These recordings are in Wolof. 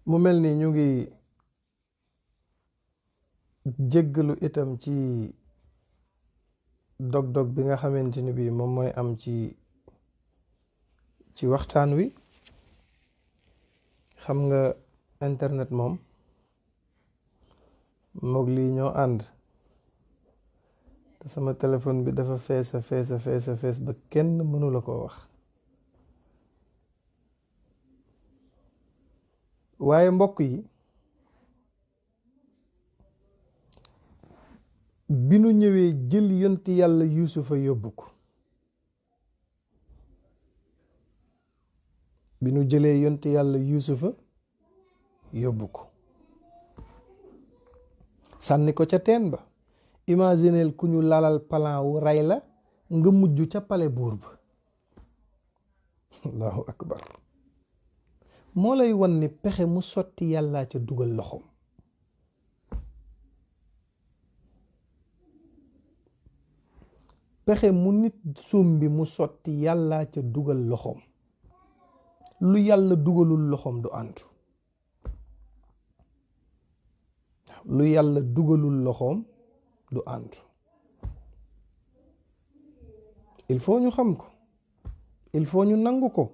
mu mel ni ñu ngi jéggalu itam ci dog-dog bi nga xamante ni bii moom mooy am ci waxtaan wi. xam nga internet moom moog lii ñoo ànd te sama téléphone bi dafa fees ba kenn mënu la koo wax. waaye mbokk yi, bi nu ñëwee jël yonti yàlla yuusufa yóbbu ko, bi nu jëlee yonti yàlla yuusufa yóbbu ko sànni ko ca teen ba. imagineel ku ñu lalal plan wu rey la nga mujj ca pale buur ba. allahu akbar. moo lay wan ni pexe mu sotti yàllaa ca dugal loxoom. pexe mu nit sombi mu sotti yàllaa ca dugal loxoom. lu yàlla dugalul loxoom du àntu. lu yàlla dugalul loxoom du àntu. il faut ñu xam ko, il faut ñu nangu ko.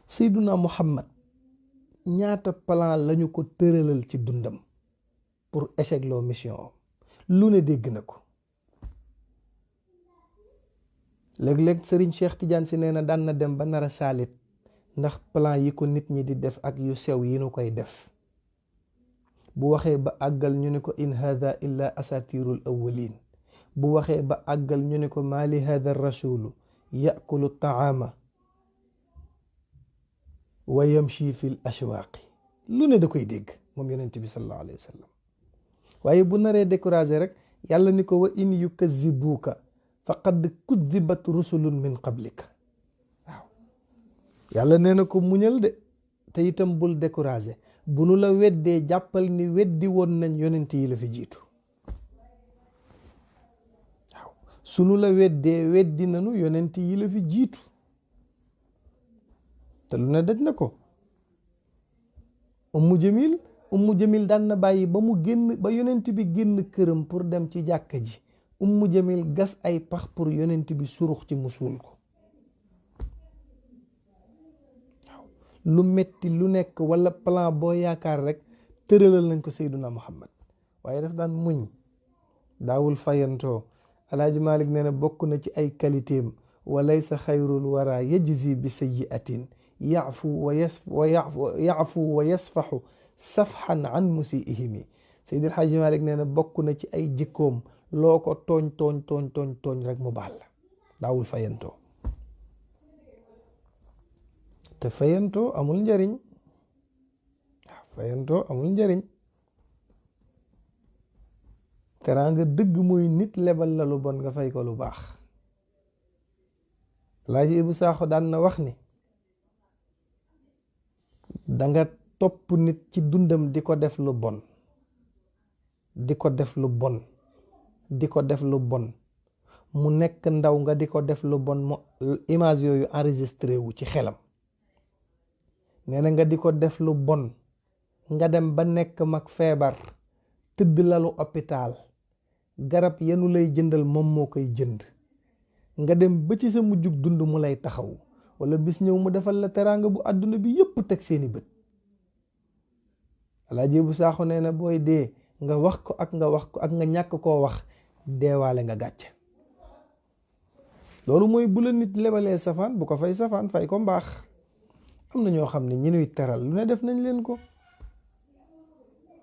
Seyduna Muhammad ñaata plan lañu ko tëralal ci dundam pour échec loo mission am, lu ne dégg na ko. léeg-léeg Sëriñ Cheikh Tidiane si nee na daan na dem ba nar a saalit ndax plan yi ko nit ñi di def ak yu sew yi nu koy def. bu waxee ba àggal ñu ne ko in hada illa asatirul awwalin. bu waxee ba àggal ñu ne ko maali hada rasulu yakulu taama wa yamshi fil ashwaaqi. lu ne da koy dégg moom yonent bi sallallahu alayhi wa sallam. waaye bu naree découragé rek yàlla ni ko wa in yukazibuuka faqad kudibat rusulun min qablika. waaw yàlla nee na ko muñal de te itam bul découragé. bu nu la weddee jàppal ni weddi woon nañ yonent yi la fi jiitu. waaw sunu la weddee weddi nanu yonent yi la fi jiitu. te lu ne daj na ko. ummu jamil daan na bàyyi ba mu génn ba yonent bi génn këram pour dem ci jàkka ji. ummu jamil gas ay pax pour yonent bi surux ci mu suul ko. waaw lu metti lu nekk wala plan boo yaakaar rek tëralal nañ ko Seyduna Muhammad. waaye daf daan muñ, daawul fayantoo. Alaaji Malik nee na bokk na ci ay qualitéem wa laysa xayrul wara yajzi bi sayyi'atin yaafu wa yasfaxu safxan an musiihimi. Seydi El Hadji Malik nee na bokk na ci ay jikkoom loo ko tooñ rek mu baal la. daawul fayantoo. te fayantoo amul njariñ. waaw fayantoo amul njariñ. teraanga dëgg mooy nit lebal la lu bon nga fay ko lu baax. Laaji Ibu Saaxo daan na wax ni danga topp nit ci dundam di ko def lu bon, di ko def lu bon, di ko def lu bon, mu nekk ndaw nga di ko def lu bon, mu image yooyu enregistré wu ci xelam. nee na nga di ko def lu bon nga dem ba nekk mag feebar tëdd lalu hôpital, garab yenu lay jëndal moom moo koy jënd, nga dem ba ci sa mujjug dund mu lay taxaw, wala bis ñëw mu defal la teraanga bu àdduna bi yépp teg seeni bët. Alaaji Bu Saaxo nee na booy dee nga wax ko ak nga ñàkk koo wax, deewaale nga gàcc. loolu mooy bu la nit lebalee safaan bu ko fay safaan, fay ko mbaax. am na ñoo xam ne ñi nuy teral lu ne def nañ leen ko.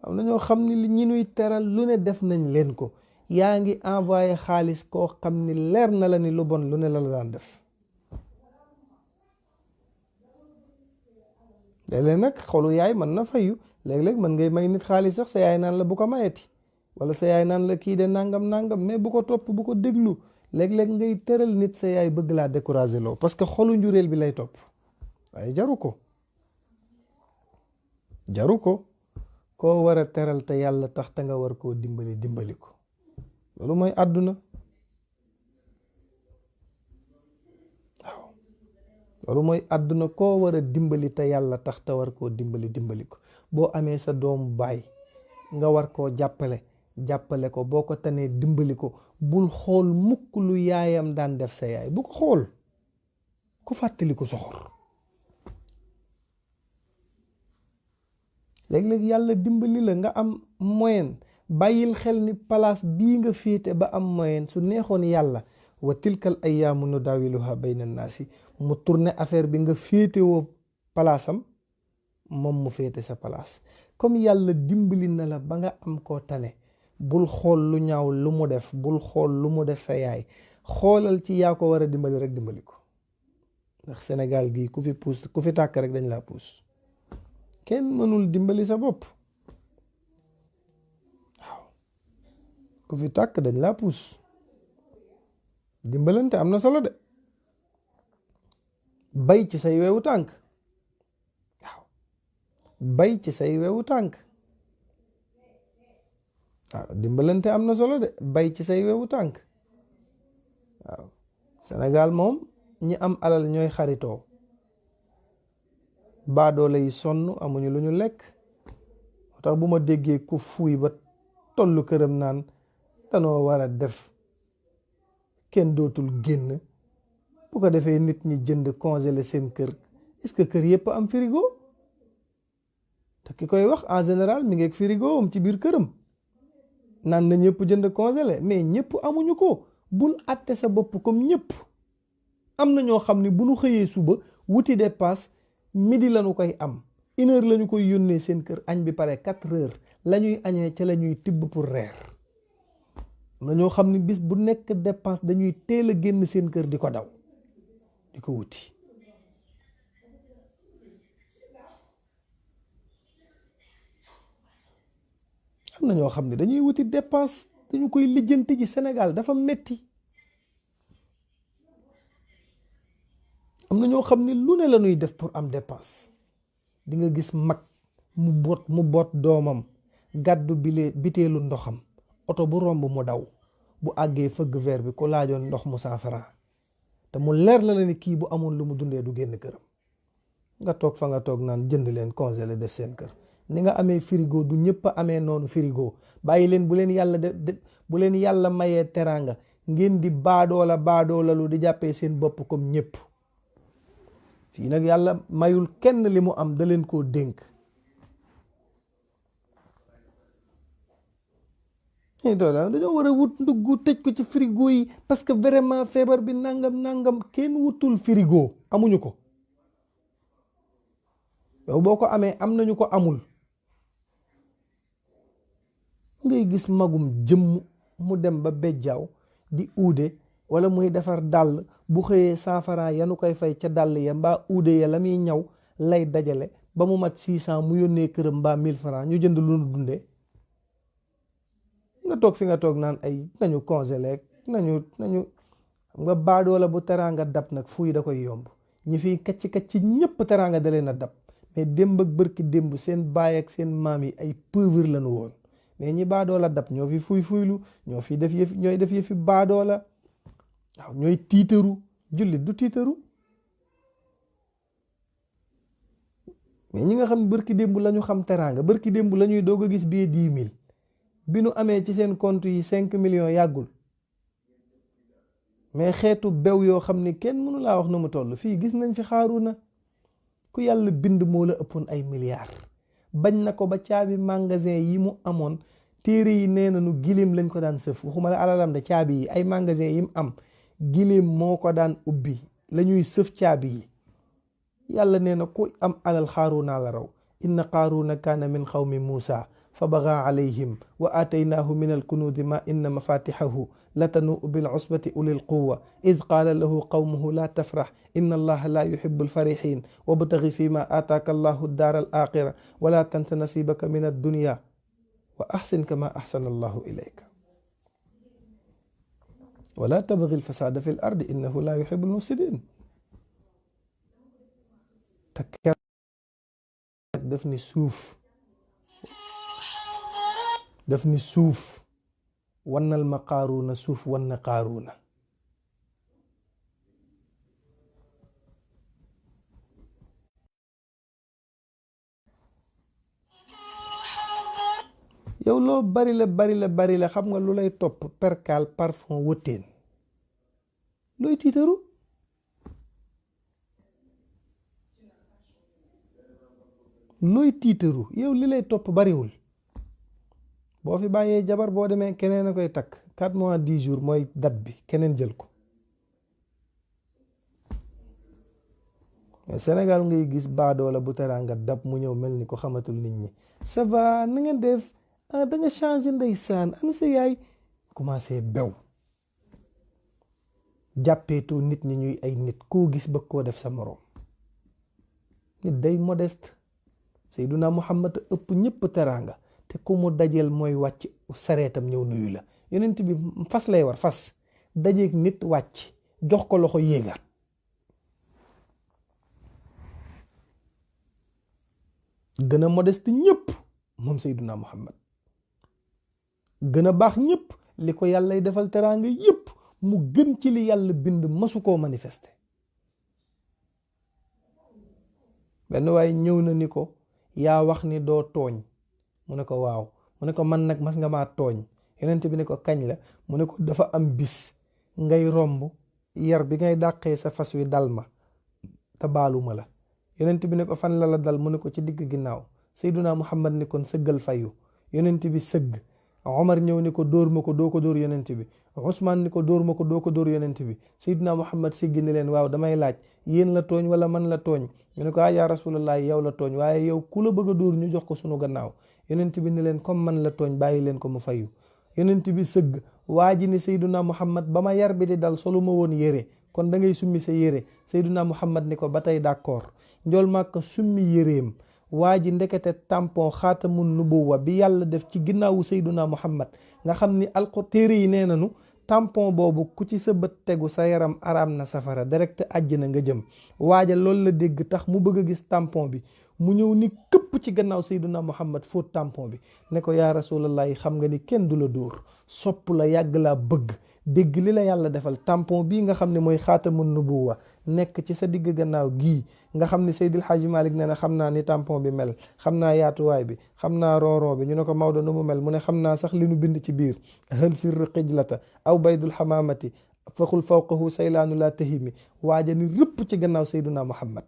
am na ñoo xam ne ñi nuy teral lu ne def nañ leen ko. yaa ngi envoyé xaalis koo xam ni leer na la ni lu bon lu ne la daan def. léeg-léeg nag xolu yaay mën na fayu. léeg-léeg mën ngay may nit xaalis sax sa yaay naan la bu ko mayeti, wala sa yaay naan la kii de nangam mais bu ko topp, bu ko déglu. léeg-léeg ngay teral nit sa yaay bëgg laa décourager loo parce que xolu njureel bi lay topp. waaye jaru ko. koo war a teral te yàlla tax te nga war koo dimbali ko. loolu mooy àdduna. waaw loolu mooy àdduna. koo war a dimbali te yàlla tax te war koo dimbali ko. boo amee sa doomu baay nga war koo jàppale ko. boo ko tanee dimbali ko. bul xool mukk lu yaayam daan def sa yaay, bu ko xool. ku fàttali ko soxor. léeg-léeg yàlla dimbali la nga am moyen. bàyyil xel ni place bii nga féete ba am moyen su neexoon yàlla wa tilkal ayyaamu nudaawiluha bayna naasi mu tourné affaire bi nga féetewoo palaasam moom mu féete sa palaas. comme yàlla dimbali na la ba nga am koo tane, bul xool lu ñaaw lu mu def, bul xool lu mu def sa yaay. xoolal ci yaa ko war a dimbali rek dimbali ko. ndax Sénégal gii ku fi tàkk rek dañ laa puus. kenn mënul dimbali sa bopp. waaw ku fi tàkk dañ laa puus. dimbalante am na solo de. bay ci say wewu tànk. waaw bay ci say wewu tànk. waaw dimbalante am na solo de. bay ci say wewu tànk. waaw Sénégal moom ñi am alal ñooy xaritoo. baadoole yi sonn amuñu lu ñu lekk. moo tax bu ma déggee ku fuuy ba tollu këram naan danoo war a def kenn dootul génn, bu ko defee nit ñi jënd congelé seen kër. est-ce que kër yëpp am frigo? te ki koy wax en général mi ngi ak frigo am ci biir këram naan na ñëpp jënd congelé, mais ñëpp amuñu ko. bul àtte sa bopp comme ñëpp. am na ñoo xam ne bu ñu xëyee suba wuti dépasse midi lañu koy am, 1 heure lañu koy yónnee seen kër, añ bi pare 4 heures la ñuy añee ca la ñuy tibb pour reer. am na ñoo xam ne bis bu nekk dépense dañuy teel a génn seen kër di ko daw di ko wuti. am na ñoo xam ne dañuy wuti dépense dañu koy lijjanti ji. Sénégal dafa metti. am na ñoo xam ne lu ne la ñuy def pour am dépense. di nga gis mag mu boot doomam gàddu biteelu ndoxam, oto bu romb mu daw, bu àggee fëgg verre bi ku laajoon ndox mu 100 francs te mu leer la ni kii bu amoon lu mu dundee du génn këram. nga toog fa nga toog naan jënd leen congelé def seen kër. ni nga amee frigo du ñëpp a amee noonu frigo. bàyyi leen bu leen yàlla mayee teraanga ngeen di baadoola lu di jàppee seen bopp comme ñëpp. fii nag yàlla mayul kenn li mu am, da leen koo dénk. dañoo war a wut ndugg tëj ko ci frigo yi parce que vraiment feebar bi nangam kenn wutul frigo, amuñu ko. yow boo ko amee am nañu ko amul. ngay gis magum jëmm mu dem ba bejjaaw di uude wala muy defar dàll, bu xëyee 100 francs yanu koy fay ca dàll ya mbaa uude ya la muy ñaw lay dajale ba mu mat 600 mu yónnee këram mbaa 1000 francs ñu jënd lu nu dundee. nga toog fi nga toog naan ay nañu congelé nañu xam nga baadoola bu teraanga dab nag fuuy da koy yomb. ñi fiy kacc ñëpp teraanga da leen a dab, mais démb ak bërki démb seen baay ak seen maam yi ay pauvre lañu woon. mais ñi baadoola dab ñoo fi fuylu ñoo fi def yëf, ñooy def yëfi baadoola. waaw ñooy tiitaru. jullit du tiitaru. mais ñi nga xam bërki démb la ñu xam teraanga, bërki démb la ñuy doog a gis billet 10 000 bi nu amee ci seen compte yi 5 millions yàggul. mais xeetu bew yoo xam ni kenn mënu laa wax na mu toll. fii gis nañ fi Xaaruna, ku yàlla bind moo la ëppoon ay milliards. bañ na ko ba caabi magasin yi mu amoon, téere yi nee nañu giléem lañ ko daan sëf. waxuma la alalam de caabi yi, ay magasin yi mu am giléem moo ko daan ubbi, la ñuy sëf caabi yi. yàlla nee na ku am alal Xaaruna la raw. inna Xaaruna kaana min xawmi Muusa fa bagaa alayhim wa aataynaahu min alkunuudi ma inna mafatixahu latanuu bil usbati ulil quwa id qaala lahu qawmuhu la tafrax inna allaha la yuhibu alfarixin wabtagi fi ma aataaka allahu daar al axira wala tansa nasibaka min addunya wa axsin kama axsana allahu ilayka wala tabgi alfasada fi l ardi innahu la yuhibu almufsidin. te keroog daf ni suuf wannal ma Qaaruuna, suuf wan na Qaaruuna. yow loo bari la xam nga lu lay topp perkaal parfum wëttéen looy tiitaru. yow li lay topp bariwul. boo fi bàyyee jabar boo demee keneen a koy takk 4 mois 10 jours mooy date bi keneen jël ko. Sénégal ngay gis baadoola bu teraanga dab mu ñëw mel ni ko xamatul nit ñi. ça va na ngeen def da nga changé ndeysaan ana sa yaay commencé bew jàppeetoo nit ñi ñuy ay nit koo gis bëgg koo def sa moroom. nit day modeste. Seyduna Muhammad ëpp ñëpp teraanga te ku mu dajeel mooy wàcc sareetam ñëw nuyu la. yonent bi fas lay war fas dajeeg nit wàcc jox ko loxo yéegaat. gën a modeste ñëpp moom Seyduna Muhammad gën a baax ñëpp li ko yàllay defal teraanga yëpp mu gën ci li yàlla bind masu koo manifester. benn waaye ñëw na ni ko yaa wax ni doo tooñ mu ne ko waaw mu ne ko man nag mas nga maa tooñ. yonent bi ne ko kañ la mu ne ko dafa am bis ngay romb yar bi ngay dàqee sa fas wi dal ma te baaluma la. yonent bi ne ko fan la dal mu ne ko ci digg ginnaaw. Seyduna Muhammad ni kon sëggal fayu. yonent bi sëgg. Omar ñëw ni ko dóor ma ko doo ko dóor yonent bi. Ousmane ni ko dóor ma ko doo ko dóor yonent bi. Seyduna Muhammad siggi ni leen waaw damay laaj yéen la tooñ wala man la tooñ. ñu ne ko yaa rasulallah yow la tooñ waaye yow ku la bëgg a dóor ñu jox ko sunu gannaaw. yonent bi ni leen comme man la tooñ bàyyi leen ko mu fayu. yonent bi sëgg waa ji ni Seyduna Muhammad ba ma yar bi di dal solu ma woon yére kon da ngay summi sa yére. Seyduna Muhammad ni ko ba tey d'accord. njool màkka summi yéreem waa ji ndekete tampon xaatamun nubuwa bi yàlla def ci ginnaawu Seyduna Muhammad nga xam ni téere yi nee nañu tampon boobu ku ci sa bët tegu sa yaram araam na safara direct àjjana nga jëm. waaja loolu la dégg tax mu bëgg a gis tampon bi mu ñëw ni këpp ci gannaaw Seyduna Muhammad fóot tampon bi ne ko yaa rasulallah xam nga ni kenn du la dóor sopp la yàgg laa bëgg dégg li la yàlla defal tampon bii nga xam ne mooy xaatamun nubuwa nekk ci sa digg gannaaw gii nga xam ne Seydil Hadji Malick nee na xam naa ni tampon bi mel xam naa yaatuwaay bi xam naa ronron bi ñu ne ko Maodo nu mu mel mu ne xam naa sax li nu bind ci biir hal sirru xijlata aw baydul xamaamati faxul fawqahu saylaanu laa tahimi waaja ni rëpp ci gannaaw Seyduna Muhammad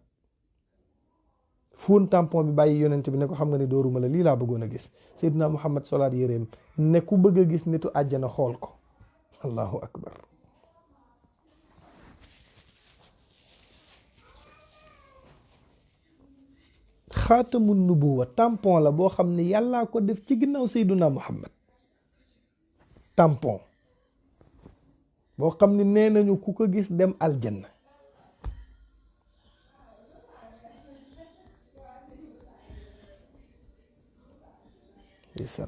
fóon tampon bi bàyyi yonent bi ne ko xam nga ni dóoruma la lii laa bëggoon a gis. Seyduna Muhammad solaat yéreem ne ku bëgg a gis nitu àjjana xool ko. allahu akbar. xaatamun nubuwa tampon la boo xam ne yàllaa ko def ci ginnaaw Seyduna Muhammad. tampon boo xam ne nee nañu ku ko gis dem aljanna.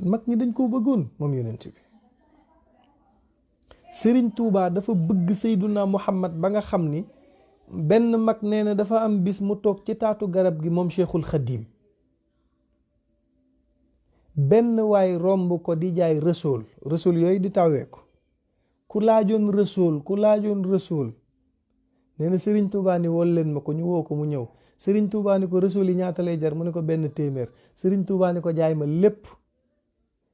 mag ñi dañ koo bëggoon moom yonent bi. Sëriñ Tuubaa dafa bëgg Seyduna Muhammad ba nga xam ni benn mag nee na dafa am bis mu toog ci taatu garab gi moom Cheikhul Khadim benn waay romb ko di jaay rësool yooyu di tawee ko ku laajoon rësool nee na Sëriñ Tuubaa ni wol leen ma ko ñu woo ko mu ñëw. Sëriñ Tuubaa ni ko rësool yi ñaata lay jar mu ne ko benn téeméer. Sëriñ Tuubaa ni ko jaay ma lépp.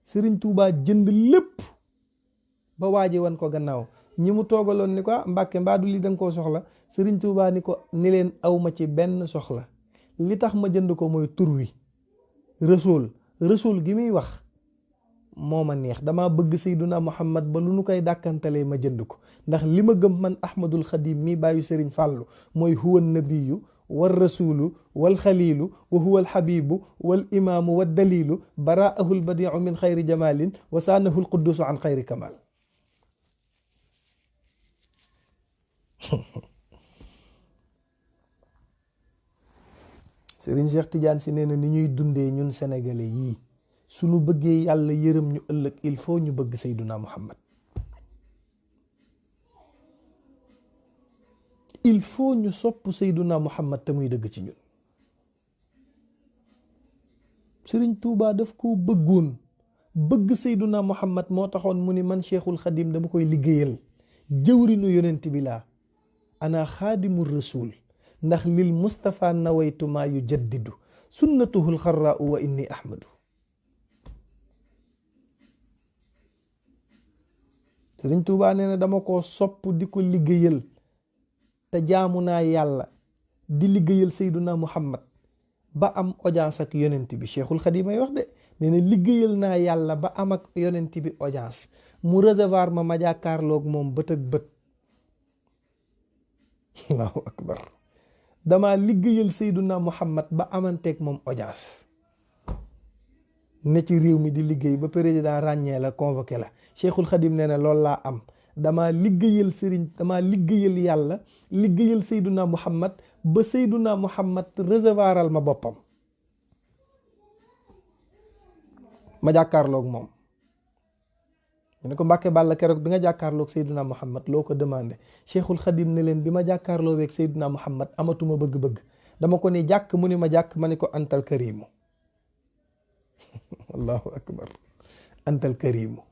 Sëriñ Tuubaa jënd lépp ba waaji wan ko gannaaw ñi mu toogaloon ni ko Mbàkke mbaa du lii danga koo soxla. Sëriñ Tuubaa ni ko ni leen awma ci benn soxla li tax ma jënd ko mooy tur wi rësool gi muy wax moo ma neex dama bëgg Seyduna Muhammad ba lu nu koy dàkkantalee ma jënd ko ndax li ma gëm man Ahmadul Xadim mi bàyyu Sëriñ Fàllu mooy huwa nabiyu wal rasulu wal xalilu wa huwa al habibu wal imaamu wa dalilu baraahu al badiu min xayri jamalin wa saanahu al quddusu an xayri kamal. Sëriñ Cheikh Tidiane si nee na ni ñuy dundee ñun sénégalais yii suñu bëggee yàlla yërëm ñu ëllëg il faut ñu bëgg Seyduna Muhammad. il faut ñu sopp Seyduna Muhammad te muy dëgg ci ñun. Sëriñ Tuubaa daf ko bëggoon bëgg Seyduna Muhammad moo taxoon mu ni man Cheikhul Xadim dama koy liggéeyal jëwrinu yonent bi laa ana xaadimu rasul ndax lil Mustafa nawaytu maa yu jaddidu sunnatuhul xarraau wa inni ahmadu. Sëriñ Tuubaa nee na dama ko sopp di ko liggéeyal te jaamu naa yàlla di liggéeyal Seyduna Muhammad ba am audience ak yonent bi. Cheikhul Khadim ay wax de, nee na liggéeyal naa yàlla ba am ak yonent bi audience, mu recevoir ma jàkkaarloog moom bët ak bët. Allahu akbar. dama liggéeyal Seyduna Muhammad ba amanteeg moom audience. ne ci réew mi di liggéey ba président ràññee la, convoqué la. Cheikhul Khadim nee na loolu laa am. dama liggéeyal yàlla, liggéeyal Seyduna Muhammad ba Seyduna Muhammad recevoiral ma boppam, ma jàkkaarloog moom. ñu ne ko Mbàkke Bàlla keroog bi nga jàkkaarloog Seyduna Muhammad loo ko demandé? Cheikhul Khadim ne leen bi ma jàkkaarloo weeg Seyduna Muhammad amatuma bëgg-bëgg, dama ko ni jàkk mu ni ma jàkk, ma ni ko antal karimu. Allahu akbar. antal karimu.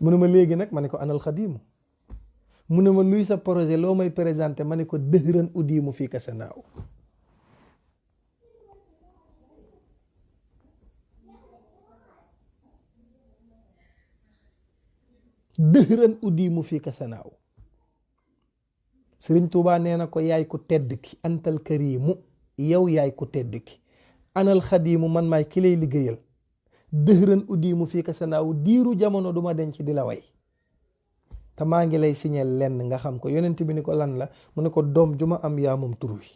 mu ne ma léegi nag, ma ne ko anal xadimu. mu ne ma luy sa projet, loo may présenté, ma ne ko dëhëran udiimu fii ka sanaaw. dëhëran udiimu fii ka sanaaw. Sëriñ Tuubaa nee na ko yaay ku tedd ki, antal karimu, yow yaay ku tedd ki. anal xadimu, man maay ki lay liggéeyal. dëhëran udiimu fii ka sanaaw, diiru jamono duma denc di la way. te maa ngi lay signal lenn nga xam ko. yonent bi ni ko lan la? mu ne ko doom ju ma am yaa moom tur wi.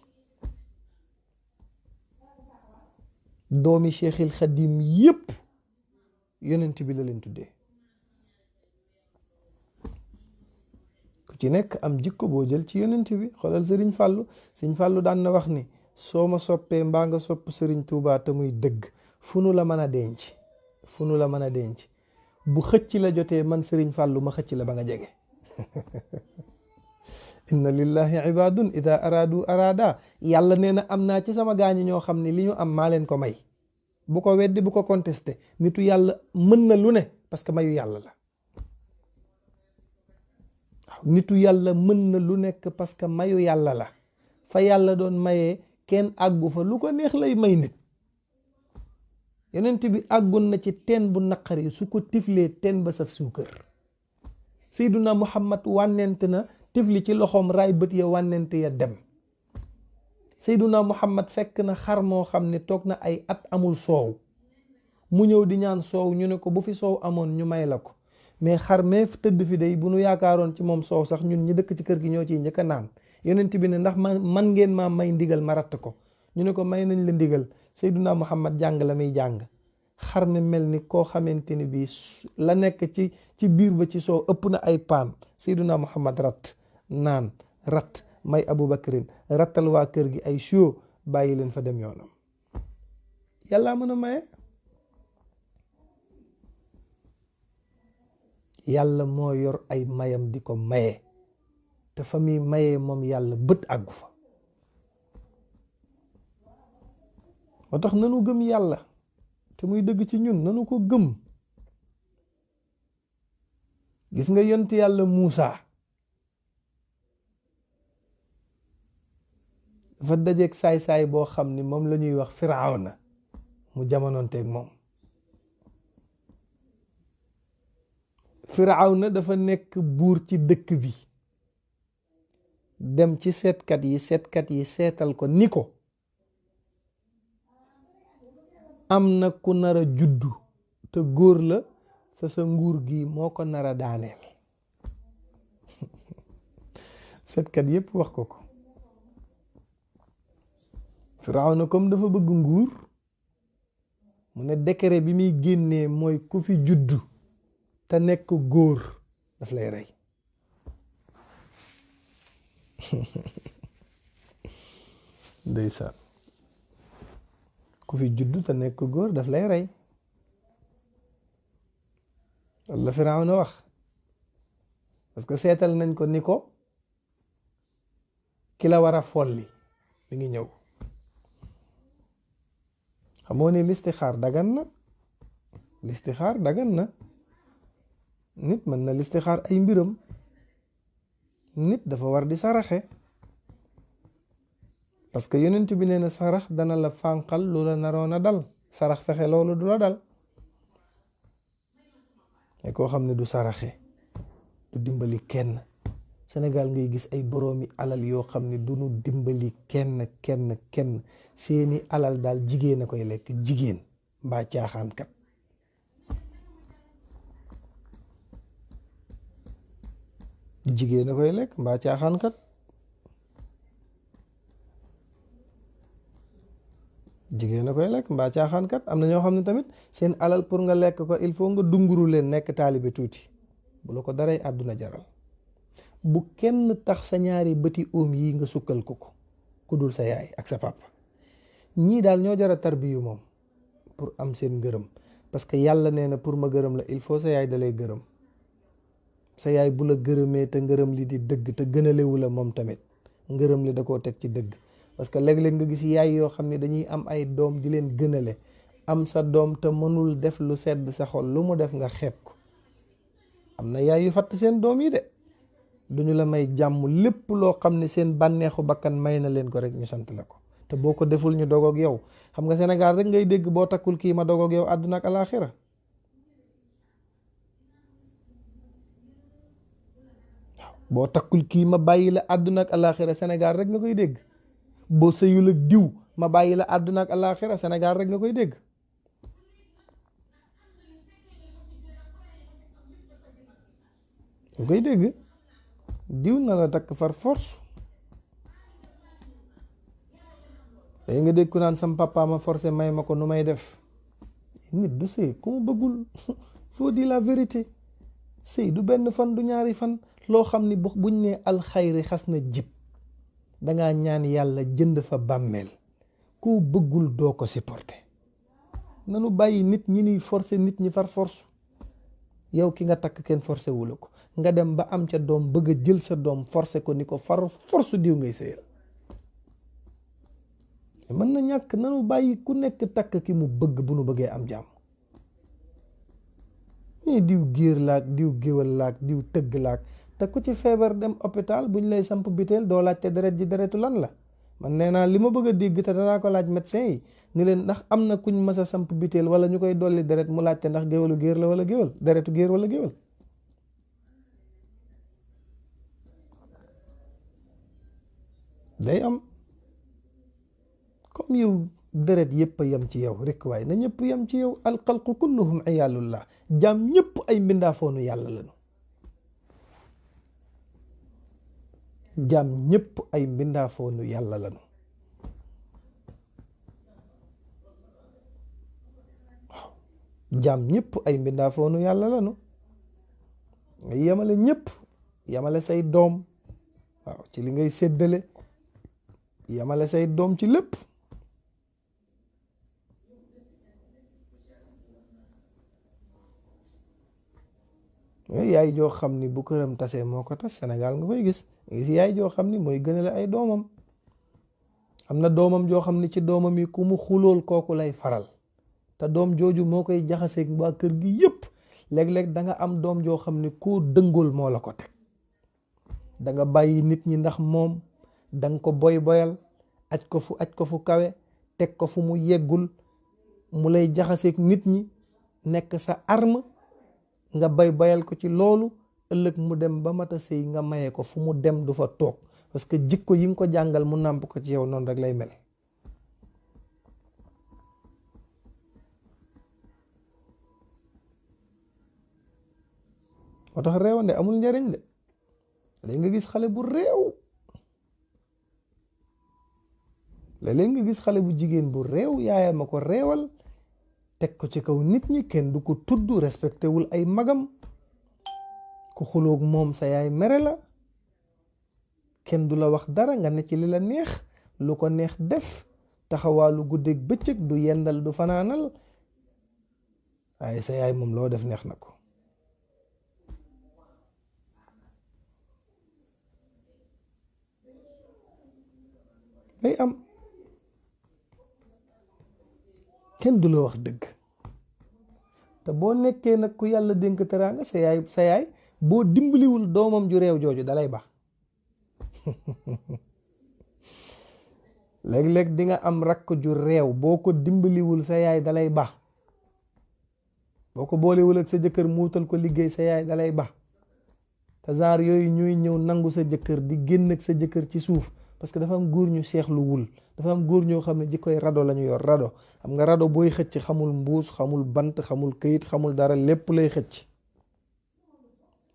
doomi Cheikhil Khadim yépp yonent bi la leen tuddee. ku ci nekk am jikko boo jël ci yonent bi. xoolal Sëriñ Fàllu. Sëriñ Fàllu daan na wax ni soo ma soppee mbaa nga sopp Sëriñ Tuubaa te muy dëgg, fu nu la mën a denc, fu nu la mën a denc, bu xëcc la jotee man Sëriñ Fàllu ma xëcc la ba nga jege. inna lillahi ibadun ida aradu arada. yàlla nee na am naa ci sama gaañi ñoo xam ne li ñu am maa leen ko may. bu ko weddi, bu ko contesté. nitu yàlla mën na lu ne parce que mayu yàlla la. waaw, nitu yàlla mën na lu nekk parce que mayu yàlla la. fa yàlla doon mayee kenn àggu fa, lu ko neex lay may nit. yonent bi àggoon na ci teen bu naqari, su ko tiflee teen ba saf suukar. Seyduna Muhammad wànnent na, tifli ci loxoom, raay bët ya, wànnent ya dem. Seyduna Muhammad fekk na xar moo xam ne toog na ay at amul soow, mu ñëw di ñaan soow, ñu ne ko bu fi soow amoon ñu may la ko, mais xar mee tëdd fi day bu nu yaakaaroon ci moom soow sax ñun ñi dëkk ci kër gi ñoo ciy njëkk a naan. yonent bi ne ndax man ngeen maa may ndigal ma ratt ko? ñu ne ko may nañ la ndigal. Seyduna Muhammad jàng la muy jàng, xar mi mel ni koo xamante ni bii la nekk ci biir ba ci soow ëpp na ay paan. Seyduna Muhammad rat naan, rat may Abubakrin, rattal waa kër gi ay siyo, bàyyi leen fa dem yoonam. yàlla mën a maye. yàlla moo yor ay mayam di ko maye, te fa muy mayee moom yàlla bët àggu fa. moo tax nanu gëm yàlla te muy dëgg ci ñun, nanu ko gëm. gis nga yonent yàlla Muusa dafa dajeeg saay-saay boo xam ni moom la ñuy wax Firawna, mu jamonoonteeg moom. Firawna dafa nekk buur ci dëkk bi, dem ci seetkat yi seetal ko ni ko am na ku nar a juddu te góor la, sa nguur gi moo ko nar a daaneel. seetkat yépp wax ko. Firawna comme dafa bëgg nguur, mu ne décret bi muy génnee mooy ku fi juddu te nekk góor daf lay rey. ndeysaan, ku fi juddu te nekk góor daf lay rey. walla Firawna wax, parce que seetal nañ ko ni ko ki la war a folli mi ngi ñëw. xamoo ne listixaar dagan na. listixaar dagan na. nit mën na listixaar ay mbiram. nit dafa war di saraxe, parce que yonent bi nee na sarax dana la fànqal lu la naroon a dal. sarax fexe loolu du la dal. mais koo xam ne du saraxe du dimbali kenn. Sénégal ngay gis ay boroomi alal yoo xam ne du ñu dimbali kenn seeni alal daal jigéen a koy lekk, jigéen mbaa caaxaankat. Jigéen a koy lekk mbaa caaxaankat. Jigéen a koy lekk mbaa caaxaankat. Am na ñoo xam ne tamit seen alal pour nga lekk ko il faut nga dunguru leen nekk taalibe tuuti bu la ko daray àdduna jaral. Bu kenn tax sa ñaari bëti oom yi nga sukkal ko ku dul sa yaay ak sa papa. ñii daal ñoo jara tarbiyu moom pour am seen ngërëm, parce que yàlla nee na pour ma gërëm la il faut sa yaay dalay gërëm. Sa yaay bu la gërëmee te ngërëm li di dëgg te gënalewu la moom tamit ngërëm li da koo teg ci dëgg. Parce que léeg-léeg nga gis yaay yoo xam ne dañuy am ay doom di leen gënale. Am sa doom te mënul def lu sedd sa xol, lu mu def nga xeeb ko. Am na yaay yu fatt seen doom yi de, duñu la may jàmm. Lépp loo xam ne seen bànneexu bakkan may na leen ko rek ñu sant la ko, te boo ko deful ñu dogoog yow. Xam nga Sénégal rek ngay dégg boo takkul kii ma dogoog yow àdduna ak alaaxira. Boo takkul kii ma bàyyi la àdduna ak alaaxira Sénégal rek nga koy dégg. Boo sëyul ak diw ma bàyyi la àdduna ak alaaxira Sénégal rek nga koy dégg. nga koy dégg diw na la takk far force. léegi nga dégg ku naan sam papa ma forcé may ma ko nu may def. Nit du sëy ku mu bëggul. faut dire la vérité. sëy du benn fan du ñaari fan. loo xam ni buñ ne alxayri xas na jib dangaa ñaan yàlla jënd fa bàmmeel. koo bëggul doo ko supporter. nanu bàyyi nit ñi ñuy forcer nit ñi far force. yow ki nga takk kenn forcé wula ko nga dem ba am ca doom bëgg a jël sa doom forcé ko ni ko far force diw ngay sëyal. mën na ñàkk. nanu bàyyi ku nekk takk ki mu bëgg bu nu bëggee am jàmm. ñii diw géer laak diw géwal laak diw tëgg laak te ku ci feebar dem hôpital buñ lay samp biteel doo laajte deret ji deretu lan la. man nee naa li ma bëgg a dégg te danaa ko laaj médecin yi ni leen ndax am na kuñ mës a samp biteel wala ñu koy dolli deret mu laajte ndax géwalu géer la wala géwal deretu géer wala géwal. day am. comme yow deret yëpp a yem ci yow rek waaye na ñëpp yem ci yow. alxalqu kulluhum iyaalullah. jaam ñëpp ay mbindaafoonu yàlla lañu. jaam ñëpp ay mbindaafoonu yàlla lañu. waaw jaam ñëpp ay mbindaafoonu yàlla lañu. nga yemale ñëpp. yemale say doom. waaw ci li ngay séddale. yemale say doom ci lépp. yaay joo xam ni bu këram tasee moo ko tas Sénégal nga koy gis yaay joo xam ni mooy gënale ay doomam. am na doomam joo xam ni ci doomam yi ku mu xulool kooku lay faral te doom jooju moo koy jaxaseeg waa kër gi yépp. léeg-léeg da nga am doom joo xam ni koo dëngool moo la ko teg. da nga bàyyi nit ñi ndax moom. da nga ko boyal aj ko fu kawe teg ko fu mu yeggul mu lay jaxaseeg nit ñi nekk sa arme. nga bayal ko ci loolu ëllëg mu dem ba mata sëy nga maye ko fu mu dem du fa toog parce que jikko yi nga ko jàngal mu nàmp ko ci yow noonu rek lay mel. moo tax réewande amul njariñ de. léegi nga gis xale bu réew. léeg-léeg nga gis xale bu jigéen bu réew yaayam a ko réewal teg ko ci kaw nit ñi kenn du ko tudd respecté wul ay magam. ku xuloog moom sa yaay mere la. kenn du la wax dara nga ne ci li la neex lu ko neex def taxawaalu guddeeg bëccëg du yendal du fanaanal waaye sa yaay moom loo def neex na ko. day am. kenn du la wax dëgg te boo nekkee nag ku yàlla dénk teraanga sa yaay boo dimbaliwul doomam ju réew jooju dalay baax. léeg-léeg di nga am rakk ju réew boo ko dimbaliwul sa yaay dalay baax. boo ko boolewul ak sa jëkkër mu wutal ko liggéey sa yaay dalay ba. te genre yooyu ñuy ñëw nangu sa jëkkër di génn ak sa jëkkër ci suuf parce que dafa am góor ñu seexlu wul, dafa am góor ñoo xam ne jikkoy rado la ñu yor. Rado xam nga, rado booy xëcc xamul mbuus, xamul bant, xamul këyit, xamul dara, lépp lay xëcc.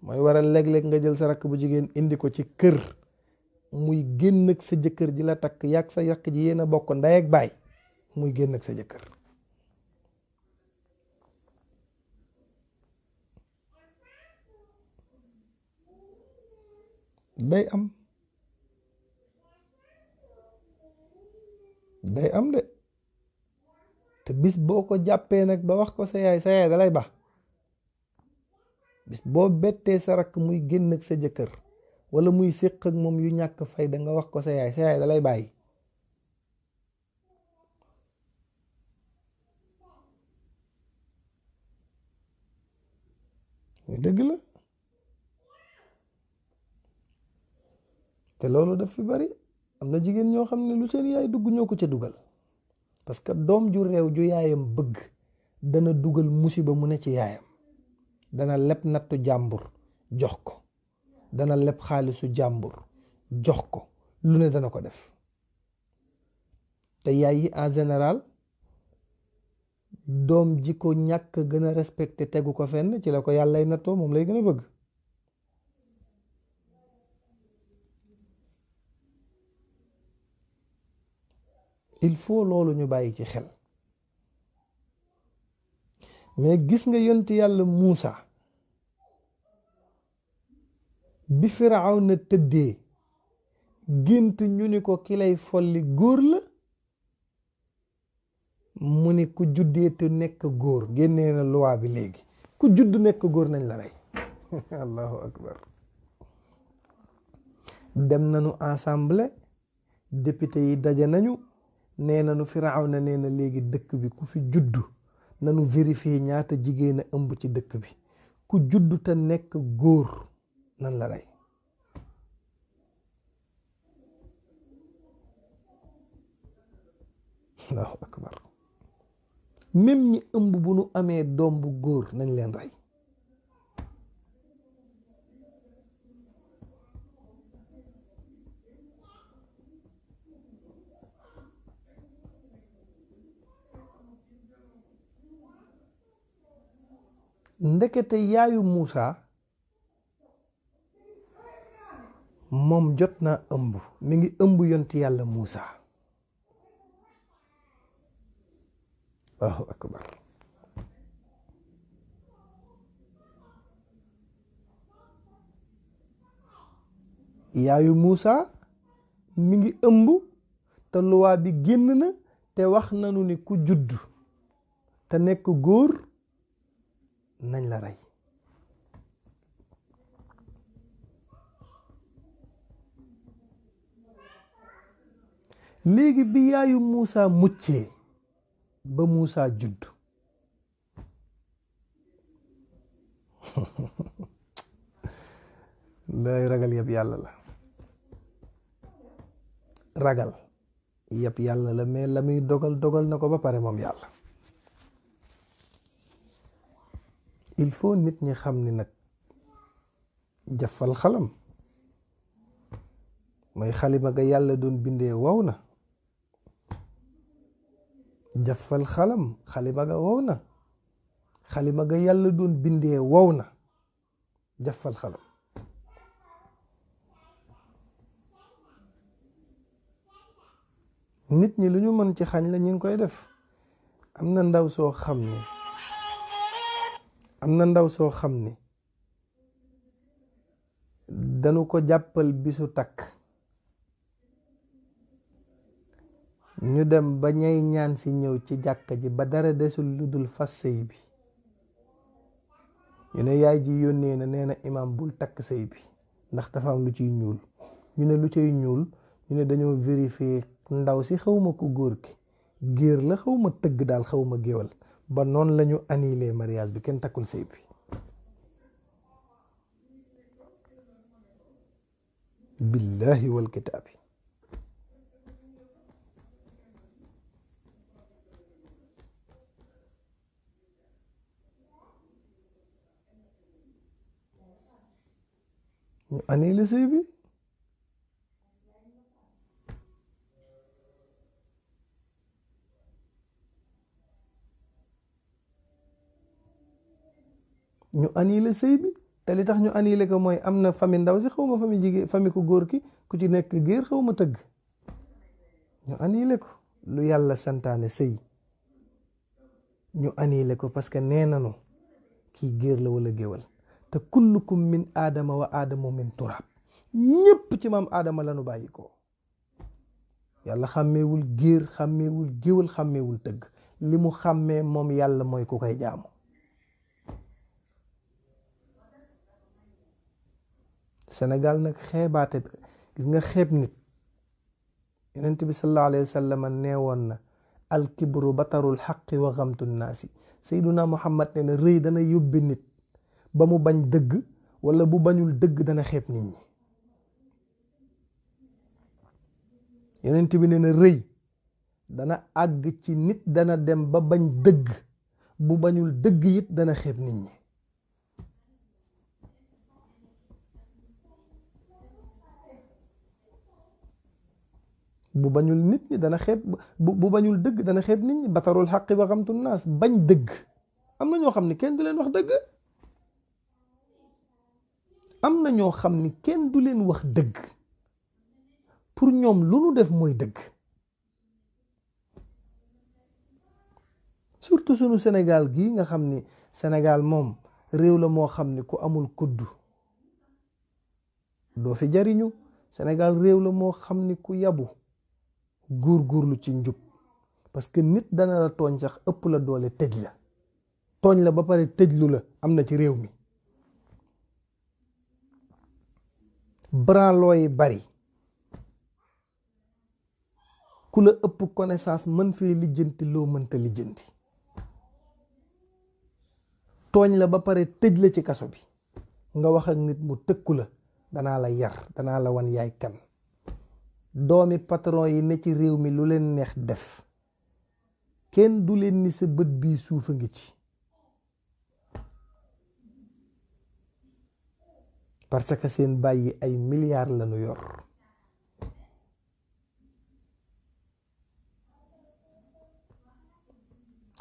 mooy waral léeg-léeg nga jël sa rakk bu jigéen indi ko ci kër muy génn ak sa jëkkër ji la takk, yàgg sa rakk ji yéen a bokk ndey ak baay, muy génn ak sa jëkkër. day am de. te bis boo ko jàppee nag ba wax ko sa yaay dalay ba. bis boo bettee sa rakk muy génn ak sa jëkkër wala muy séq ak moom yu ñàkk fayda nga wax ko sa yaay dalay bàyyi. dëgg la. te loolu daf fi bari. am na jigéen ñoo xam ne lu seen yaay dugg ñoo ko ca dugal. parce que doom ju réew ju yaayam bëgg dana dugal musiba mu ne ci yaayam. dana leb nattu jàmbur jox ko, dana leb xaalisu jàmbur jox ko, lu ne dana ko def. te yaay yi en général doom ji ko ñàkk gën a respecté tegu ko fenn ci la ko yàllay nattoo, moom lay gën a bëgg. il faut loolu ñu bàyyi ci xel. mais gis nga yonent yàlla Muusa bi Firawna tëddee gént ñu ni ko ki lay folli góor la, mu ni ku juddeetu nekk góor, génnee na loi bi léegi ku judd nekk góor nañ la rey. allahu akbar. dem nañu assemblée, député yi daje nañu, nee nañu Firawna nee na léegi dëkk bi ku fi juddu nanu vérifier ñaata jigéen a ëmb ci dëkk bi, ku juddu te nekk góor nan la rey. allahu akbar. même ñi ëmb bu nu amee doom bu góor nañ leen rey. ndekete yaayu Muusa moom jot naa ëmb, mi ngi ëmb yonti yàlla Muusa. allahu akbar. yaayu Muusa mi ngi ëmb te luwaa bi génn na te wax nanu ni ku judd te nekk góor nañ la rey. léegi bi yaayu Muusa muccee ba Muusa judd lay ragal yëpp yàlla la. ragal yëpp yàlla la, mais la muy dogal na ko ba pare moom yàlla. il faut nit ñi xam ni nag jafal xalam mooy xalima ga yàlla doon bindee wow na. jafal xalam xalima ga wow na, xalima ga yàlla doon bindee wow na. jafal xalam. nit ñi lu ñu mën ci xañ la ñu ngi koy def. am na ndaw soo xam ni dañu ko jàppal bisu takk, ñu dem ba ñay ñaan si ñëw ci jàkka ji ba dara desul lu dul fas sëy bi, ñu ne yaay ji yónnee na, nee na imam bul takk sëy bi ndax dafa am lu ciy ñuul. ñu ne lu ciy ñuul, ñu ne dañoo vérifier ndaw si xawma ku góor ki géer la, xawma tëgg daal, xawma géwal, ba noonu lañu annulé mariage bi, kenn takkul sëy bi. billahi wal kitaabi. ñu annulé sëy bi. ñu annulé sëy bi te li tax ñu annulé ko mooy am na famille ndaw si xaw ma famille jigéen famille ku góor ki ku ci nekk géer xaw ma tëgg ñu annulé ko. lu yàlla santaane sëy ñu annulé ko parce que nee nanu kii géer la wala géwal te kullukum min aadama wa aadamu min turaab ñépp ci maam aadama lanu bàyyi ko. yàlla xàmmeewul géer xàmmeewul géwal xàmmeewul tëgg li mu xàmmee moom yàlla mooy ku koy jaamu. Sénégal nag xeebaate gis nga xeeb nit. yonent bi sallallahu alayhi wa sallam nee woon na alkibru batarul xaqi wa xamtu naasi. Seyduna Muhammad nee na rëy dana yóbbi nit ba mu bañ dëgg wala bu bañul dëgg dana xeeb nit ñi. yonent bi nee na rëy dana àgg ci nit dana dem ba bañ dëgg bu bañul dëgg it dana xeeb nit ñi. bu bañul nit ñi dana xeeb bu bañul dëgg dana xeeb nit ñi. batarul xaqi wa xamtu naas bañ dëgg. am na ñoo xam ni kenn du leen wax dëgg. am na ñoo xam ni kenn du leen wax dëgg pour ñoom lu nu def mooy dëgg. surtout sunu Sénégal gii nga xam ni Sénégal moom réew la moo xam ni ku amul kuddu doo fi jariñu. Sénégal réew la moo xam ni ku yabu góorgóorlu ci njub parce que nit dana la tooñ sax ëpp la doole tëj la. tooñ la ba pare tëjlu la am na ci réew mi. branloo yi bari ku la ëpp connaissance mën fee lijjanti loo mënta lijjanti. tooñ la ba pare tëj la ci kaso bi nga wax ak nit mu tëkku la danaa la yar danaa la wan yaay kan. doomi patron yi ne ci réew mi lu leen neex def kenn du leen ni sa bët bii suufa ngi ci. parce que seen bàyyi ay milliards lañu yor.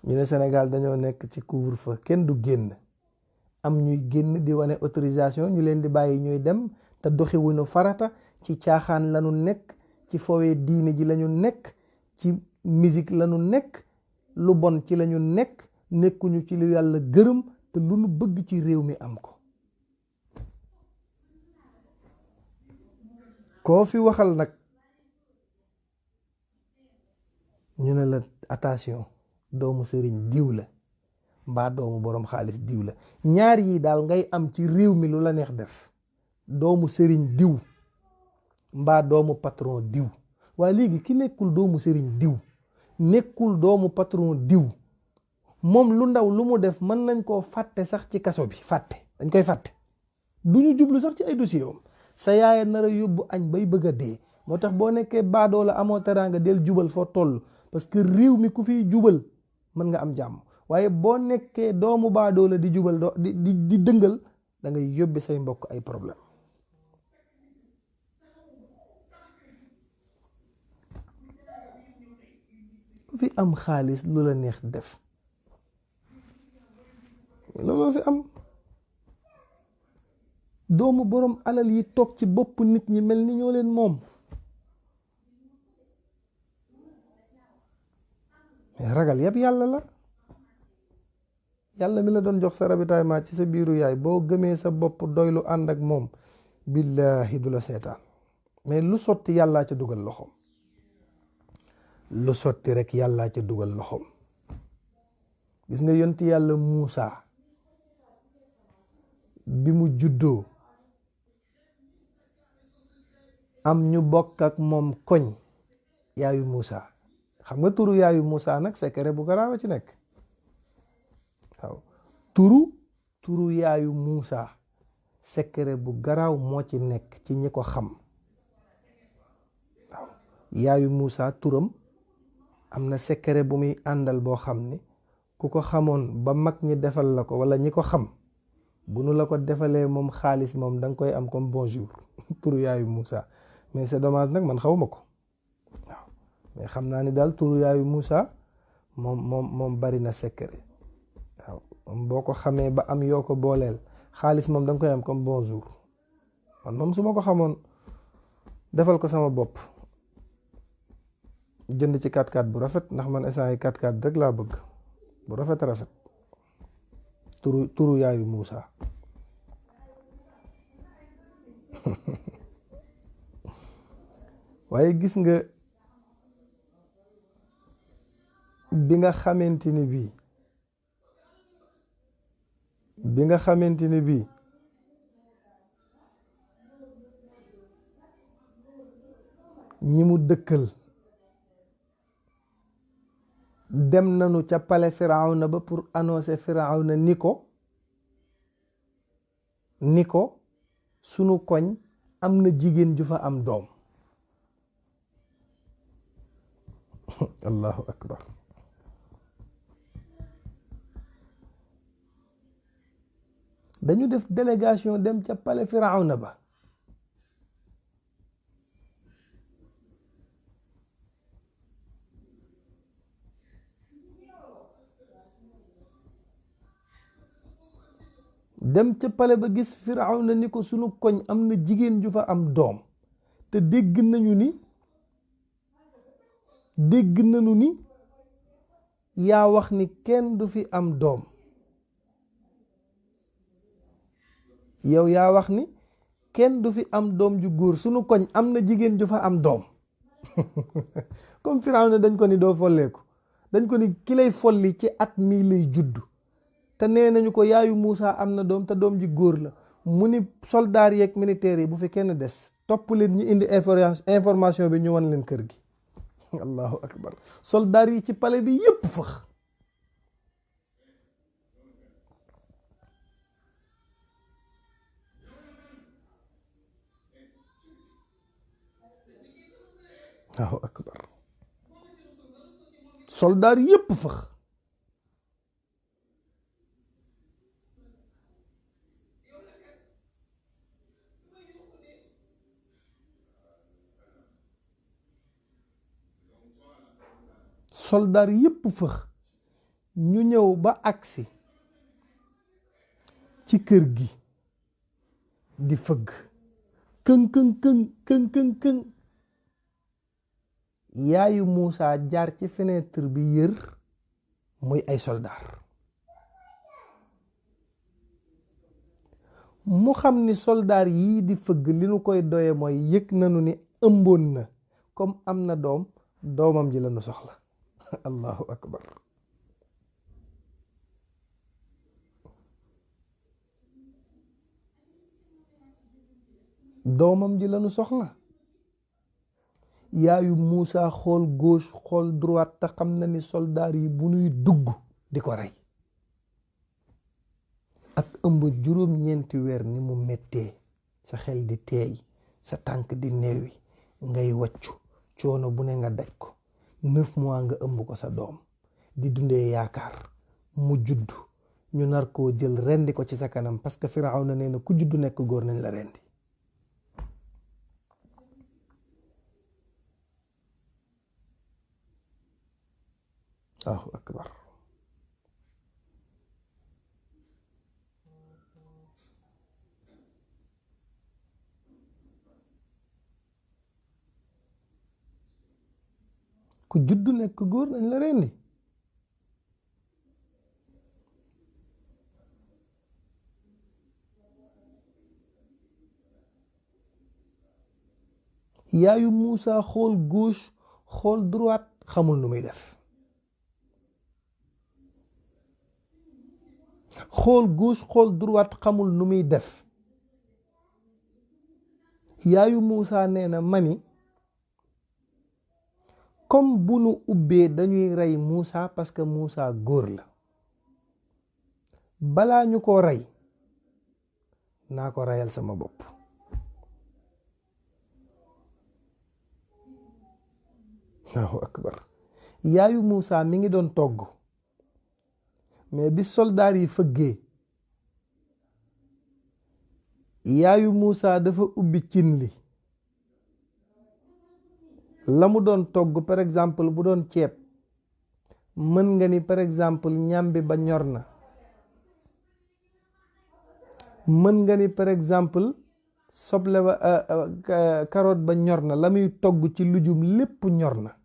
ñu ne Sénégal dañoo nekk ci couvre-feu kenn du génn. am ñuy génn di wane autorisation ñu leen di bàyyi ñuy dem te doxiwuñu farata ci caaxaan lañu nekk ci fowee diine ji lañu nekk ci musique lañu nekk lu bon ci lañu nekk nekkuñu ci lu yàlla gërëm te lu nu bëgg ci réew mi am ko. koo fi waxal nag ñu ne la attention doomu sëriñ diw la mbaa doomu boroom xaalis diw la. ñaar yi daal ngay am ci réew mi lu la neex def. doomu sëriñ diw mbaa doomu patron diw. waaye léegi ki nekkul doomu sëriñ diw nekkul doomu patron diw moom lu ndaw lu mu def mën nañ koo fàtte sax ci kaso bi. fàtte dañ koy fàtte du ñu jublu sax ci ay dossier am. sa yaaya nar a yóbbu añ bay bëgg a dee. moo tax boo nekkee baadoo la amoo teraanga del jubal foo toll parce que réew mi ku fiy jubal mën nga am jàmm. waaye boo nekkee doomu baadoo la di jubal di dëngal da ngay yóbbe say mbokk ay problème. ku fi am xaalis lu la neex def looloo fi am. doomu borom alal yi toog ci bopp nit ñi mel ni ñoo leen moom. mais ragal yëpp yàlla la. yàlla mi la doon jox sa ravitaillement ci sa biiru yaay boo gëmee sa bopp doylu ànd ak moom billaahi du la seetaan. mais lu sotti yàllaa ca dugal loxoom. lu sotti rek yàllaa ca dugal loxoom. gis nga yonti yàlla Muusa bi mu juddoo am ñu bokk ak moom koñ yaayu Muusa. xam nga turu yaayu Muusa nag secret bu garaaw a ci nekk. waaw turu yaayu Muusa secret bu garaaw moo ci nekk ci ñi ko xam. waaw yaayu Muusa turam am na secret bu muy àndal boo xam ni ku ko xamoon ba mag ñi defal la ko wala ñi ko xam bu nu la ko defalee moom xaalis moom da nga koy am comme bonjour turu yaayu Moussa. mais c'est dommage nag man xawma ko waaw mais xam naa ni daal turu yaayu Moussa moom bari na secret waaw moom boo ko xamee ba am yoo ko booleel xaalis moom da nga koy am comme bonjour. man moom su ma ko xamoon defal ko sama bopp jënd ci 4x4 bu rafet, ndax man instant yi 4x4 rek laa bëgg bu rafet rafet turu yaayu Moussa. waaye gis nga bi nga xamante ni bii ñi mu dëkkal dem nañu ca pale Firawna ba pour annoncer Firawna ni ko sunu koñ am na jigéen ju fa am doom. allahu akbar. dañu def délégation dem ca pale Firawna ba gis Firawna ni ko sunu koñ am na jigéen ju fa am doom te dégg nañu ni yaa wax ni kenn du fi am doom. yow yaa wax ni kenn du fi am doom ju góor, sunu koñ am na jigéen ju fa am doom. comme Firawna dañ ko ni doo folleeku, dañ ko ni ki lay folli ci at mii lay juddu te nee nañu ko yaayu Moussa am na doom te doom ji góor la. mu ni soldaar yeeg militaires yi bu fi kenn des, topp leen ñi indi information bi ñu wan leen kër gi. allahu akbar. soldaar yi ci palais bi yépp fëx. allahu akbar. soldaar yépp fëx. soldaar yépp fëx ñu ñëw ba agsi ci kër gi di fëgg këng këng këng këng këng këng. yaayu Moussa jaar ci fenêtre bi yër muy ay soldaar. mu xam ni soldaar yii di fëgg li nu koy doye mooy yëg nanu ni ëmboon na, comme am na doomam ji lañu soxla. allahu akbar. doomam ji lañu soxla. yaayu Moussa xool gauche xool droite te xam na ni soldaar yi bu nuy dugg di ko rey. ak ëmb juróom-ñeenti weer ni mu mettee, sa xel di teey, sa tànk di neewi, ngay waccu coono bu ne nga daj ko. 9 mois nga ëmb ko sa doom di dundee yaakaar mu juddu ñu nar koo jël rendi ko ci sa kanam, parce que Firawna nee na ku juddu nekk góor nañ la rendi. Allahu akbar. ku juddu nekk góor nañ la rendi. yaayu Moussa xool gauche xool droite xamul nu muy def. xool gauche xool droite xamul nu muy def. yaayu Moussa nee na mani comme bu nu ubbee dañuy rey Moussa parce que Moussa góor la, balaa ñu ko rey naa ko reyal sama bopp. Allahu akbar. yaayu Moussa mi ngi doon togg, mais bi soldaar yi fëggee yaayu Muusa dafa ubbi cin li la mu doon togg par exemple bu doon ceeb mën nga ni par exemple ñambi ba ñor na, mën nga ni par exemple soble ba carotte ba ñor na, la muy togg ci lujum lépp ñor na.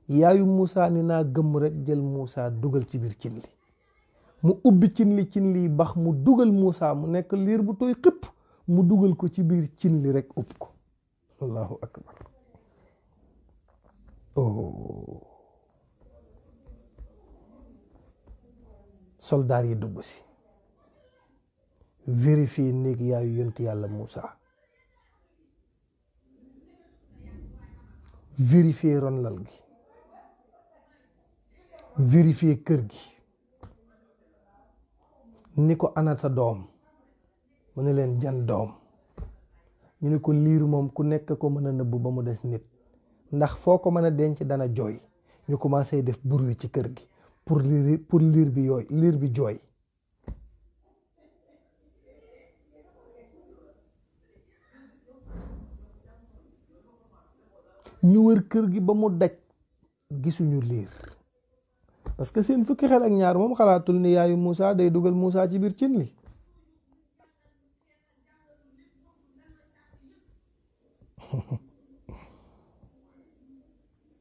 yaayu Muusa ni naa gëmm rek jël Muusa dugal ci biir cin li, mu ubbi cin li bax mu dugal Muusa mu nekk liir bu tooy xëpp mu dugal ko ci biir cin li rek upp ko. allahu akbar. oh soldaar yi dugg si vérifier néeg yaayu yonti yàlla Muusa, vérifier ronlal gi, vérifier kër gi, ni ko anata doom mu ne leen jan doom, ñu ne ko liir moom ku nekk ko mën a nëbb ba mu des nit, ndax foo ko mën a denc dana jooy. ñu commencé def bruit ci kër gi pour liir bi jooy. ñu wër kër gi ba mu daj gisuñu liir, parce que seen fukki xel ak ñaar moom xalaatul ni yaayu Muusa day dugal Muusa ci biir cin li.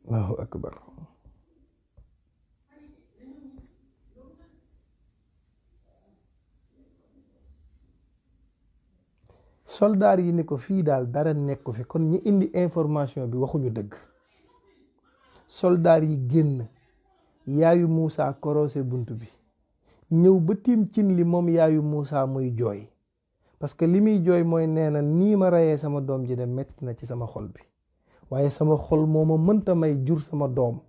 allahu akbar. soldaar yi ni ko fii daal dara nekku fi, kon ñi indi information bi waxuñu dëgg. soldaar yi génn, yaayu Muusa korose bunt bi ñëw ba tiim cin li moom yaayu Muusa muy jooy, parce que li muy jooy mooy nee na nii ma reyee sama doom ji de metti na ci sama xol bi, waaye sama xol moo ma mënta may jur sama doom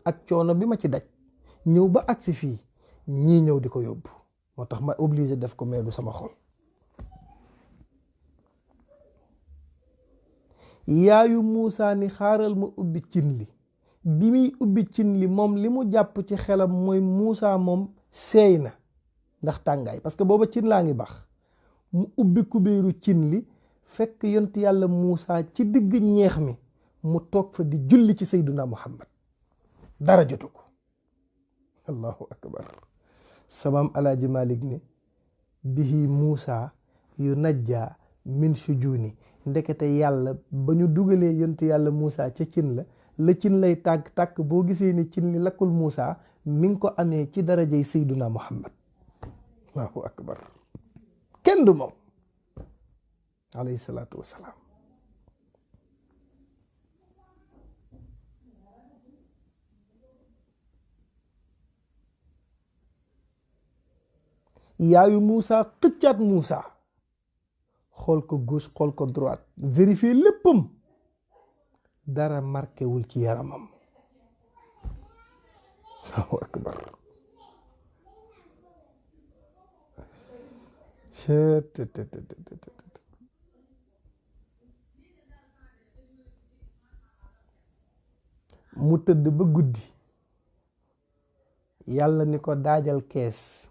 ak coono bi ma ci daj ñëw ba agsi fii ñii ñëw di ko yóbbu, moo tax ma obligé def ko mais du sama xol. yaayu Muusa ni xaaral ma ubbi cin li, bi muy ubbi cin li moom li mu jàpp ci xelam mooy Muusa moom seey na ndax tàngaay, parce que booba cin laa ngi bax. mu ubbi kubéeru cin li fekk yont yàlla Muusa ci digg ñeex mi mu toog fa di julli ci sayduna Muhammad, dara jotu ko. allahu akbar. samaam alaaji Malik ne bihi Muusa yu najja min sujuni, ndekete yàlla ba ñu dugalee yont yàlla Muusa ca cin la cin lay tàkk boo gisee ni cin li lakkul Muusa mi ngi ko amee ci darajay sayduna Muhammad. allahu akbar. kenn du moom alayhi salaatu wasalaam. yaayu Muusa xëccaat Muusa xool ko gauche xool ko droite vérifier léppam, dara marqué wul ci yaramam. allahu akbar. mu tëdd ba guddi yàlla ni ko daajal kees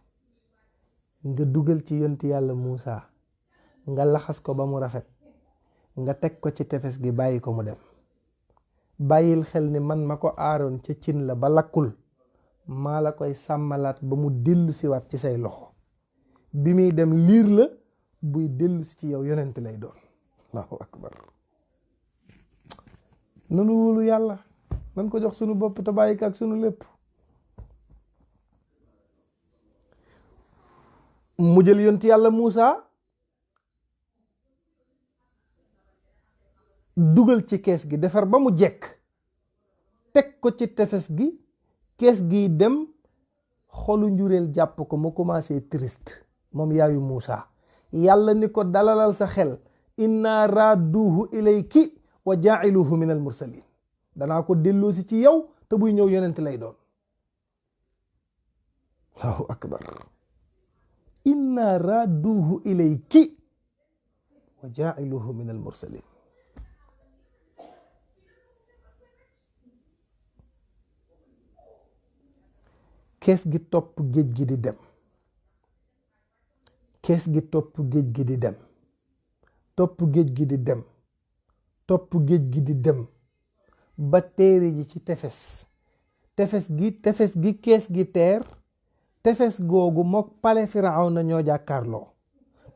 nga dugal ci yonti yàlla Muusa, nga laxas ko ba mu rafet, nga teg ko ci tefes gi bàyyi ko mu dem. bàyyil xel ni man ma ko aaroon ca cin la ba lakkul maa la koy sàmmalaat ba mu dellu siwaat ci say loxo. bi muy dem liir la, buy dellu si ci yow yonent lay doon. allahu akbar. nanu wóolu yàlla, nan ko jox sunu bopp te bàyyi ko ak sunu lépp. mu jël yonti yàlla Muusa dugal ci kees gi, defar ba mu jekk, teg ko ci tefes gi, kees gi dem, xolu njureel jàpp ko mu commencé triste moom yaayu Muusa. yàlla ni ko dalalal sa xel, inna radduhu ilayki wa jaa'iluhu min al mursalin, danaa ko delloosi ci yow te buy ñëw yonent lay doon. allahu akbar. inna radduhu ilayki wa jaa'iluhu min al mursalin. kees gi topp géej gi di dem, kees gi topp géej gi di dem, topp géej gi di dem, topp géej gi di dem ba teeri ji ci tefes gi kees gi teer. tefes googu mook pale Firawna ñoo jàkkaarloo,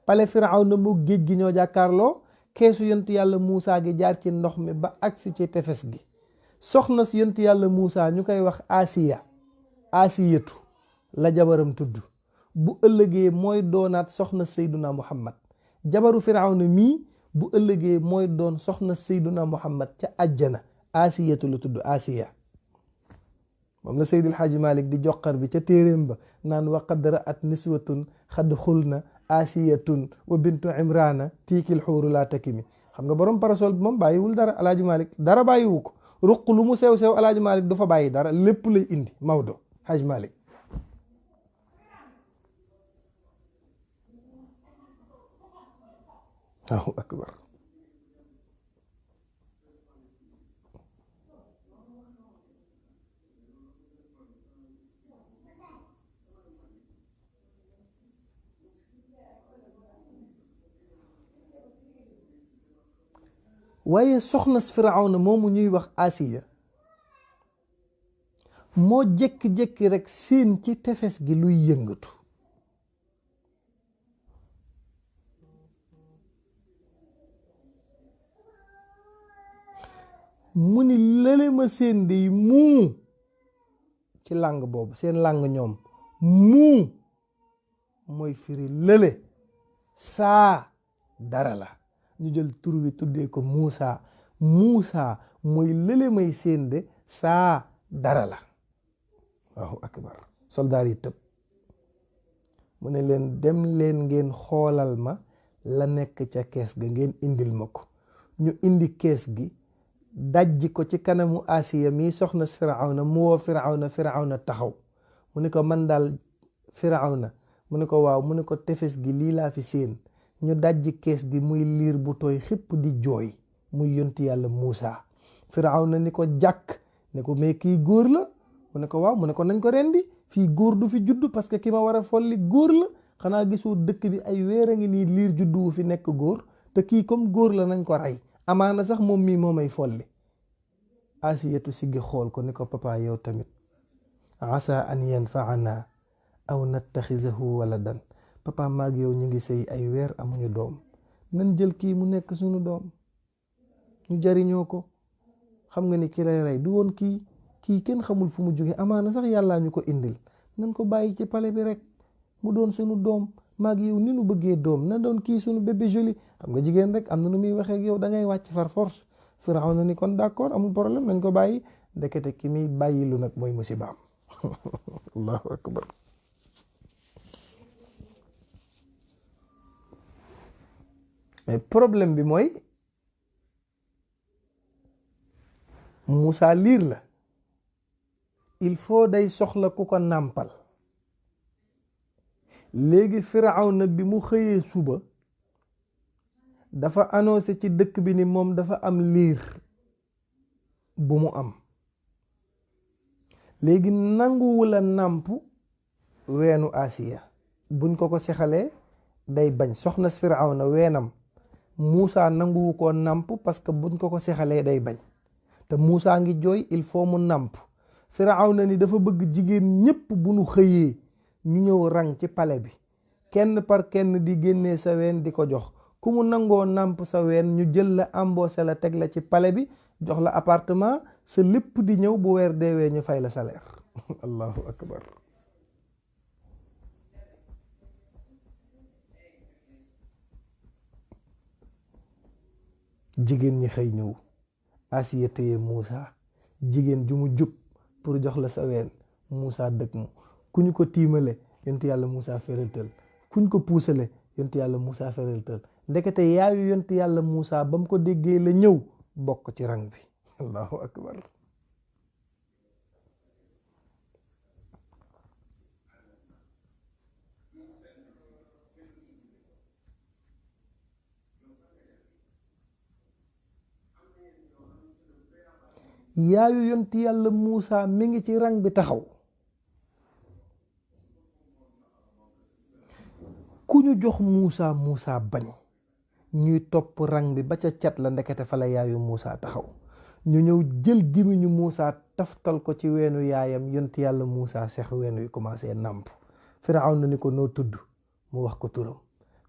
pale Firawna mook géej gi ñoo jàkkaarloo. keesu yonent yàlla Muusa gi jaar ci ndox mi ba agsi ci tefes gi. soxna si yonent yàlla Muusa ñu koy wax Asiyatu la jabaram tudd. bu ëllëgee mooy doonaat soxna Seyduna Muhammad. jabaru Firawna mii bu ëllëgee mooy doon soxna Seyduna Muhammad ca àjjana. Asiyatu la tudd, Asiya. moom la Seydil Haaji Malik di joxar bi ca téeréem ba naan wa qad ra'at niswatun xad xulna asiyatun wa bintu imrana tiikil xuuru laa takimi. xam nga borom parasol bi moom bàyyiwul dara. Alaaji Malik dara bàyyiwu ko. ruq lu mu sew sew Alaaji Malik du fa bàyyi dara, lépp lay indi. Maodo Haaji Malik. Allahu akbar. waaye soxna Firawna moomu ñuy wax Asiya moo jékki-jékki rek seen ci tefes gi luy yëngatu. mu ni lële ma seen di muu ci làng boobu, seen làng ñoom muu mooy firi lële, saa dara la. ñu jël tur wi tuddee ko Muusa. Muusa mooy lële may séende, saa dara la. Allahu akbar. soldaar yi tëb. mu ne leen dem leen ngeen xoolal ma la nekk ca kees ga ngeen indil ma ko. ñu indi kees gi dajji ko ci kanamu Asiya mii soxna Firawna. mu woo Firawna taxaw. mu ne ko man daal Firawna. mu ne ko waaw. mu ne ko tefes gi lii laa fi séen. ñu dajji kees gi muy liir bu tooy xipp di jooy, muy yonti yàlla Muusa. Firawna ni ko jàkk ne ko mais kii góor la. mu ne ko waaw. mu ne ko nañ ko rendi, fii góor du fi juddu parce que ki ma war a folli góor la. xanaa gisoo dëkk bi ay weer a ngi nii liir juddu wu fi nekk góor, te kii comme góor la nañ ko rey, amaana sax moom mii moo may folli. Asiyatu siggi xool ko ni ko papa yow tamit, asa an yanfaana aw nattaxisahu waladan. papa maag yow ñu ngi sëy ay weer amuñu doom, nan jël kii mu nekk suñu doom ñu jariñoo ko. xam nga ni ki lay rey du woon kii kenn xamul fu mu jóge, amaana sax yàllaa ñu ko indil, nan ko bàyyi ci pale bi rek mu doon suñu doom. maag yow ni nu bëggee doom na doon kii suñu bébé joli. xam nga jigéen rek am na nu muy waxee ak yow da ngay wàcc far force. Firawna ni kon d'accord amul problème nañ ko bàyyi. ndekete ki muy bàyyi lu nag mooy musibaam. Allahu akbar. mais problème bi mooy Muusa liir la, il faut day soxla ku ko nàmpal. léegi Firawna bi mu xëyee suba dafa annoncé ci dëkk bi ni moom dafa am liir bu mu am. léegi nanguwula nàmp weenu Asiya. buñ ko sexalee day bañ. soxna Firawna weenam Muusa nanguwu ko nàmp parce que buñ ko sexalee day bañ. te Muusa ngi jooy il faut mu nàmp. Firawna ni dafa bëgg jigéen ñépp bu nu xëyee ñu ñëw rang ci pale bi, kenn par kenn di génnee sa ween di ko jox. ku mu nangoo nàmp sa ween ñu jël la embauché la teg la ci pale bi, jox la appartement, sa lépp di ñëw, bu weer deewee ñu fay la salaire. Allahu akbar. jigéen ñi xëy ñëw. Asiya téye Muusa. jigéen ju mu jub pour jox la sa ween, Muusa dëkk mu. ku ñu ko tiimale yonent yàlla Muusa feraltal, ku ñu ko puusale yonent yàlla Muusa feraltal. ndekete yaayu yonent yàlla Muusa ba mu ko déggee la ñëw bokk ci rang bi. Allahu akbar. yaayu yonent yàlla Muusa mi ngi ci rang bi taxaw. ku ñu jox Muusa Muusa bañ ñuy topp rang bi ba ca cat la ndekete fa la yaayu Muusa taxaw ñu ñëw jël gémmiñu Muusa taftal ko ci weenu yaayam yonent yàlla Muusa sex ween wi commencé nàmp Firawna ni ko noo tudd mu wax ko turam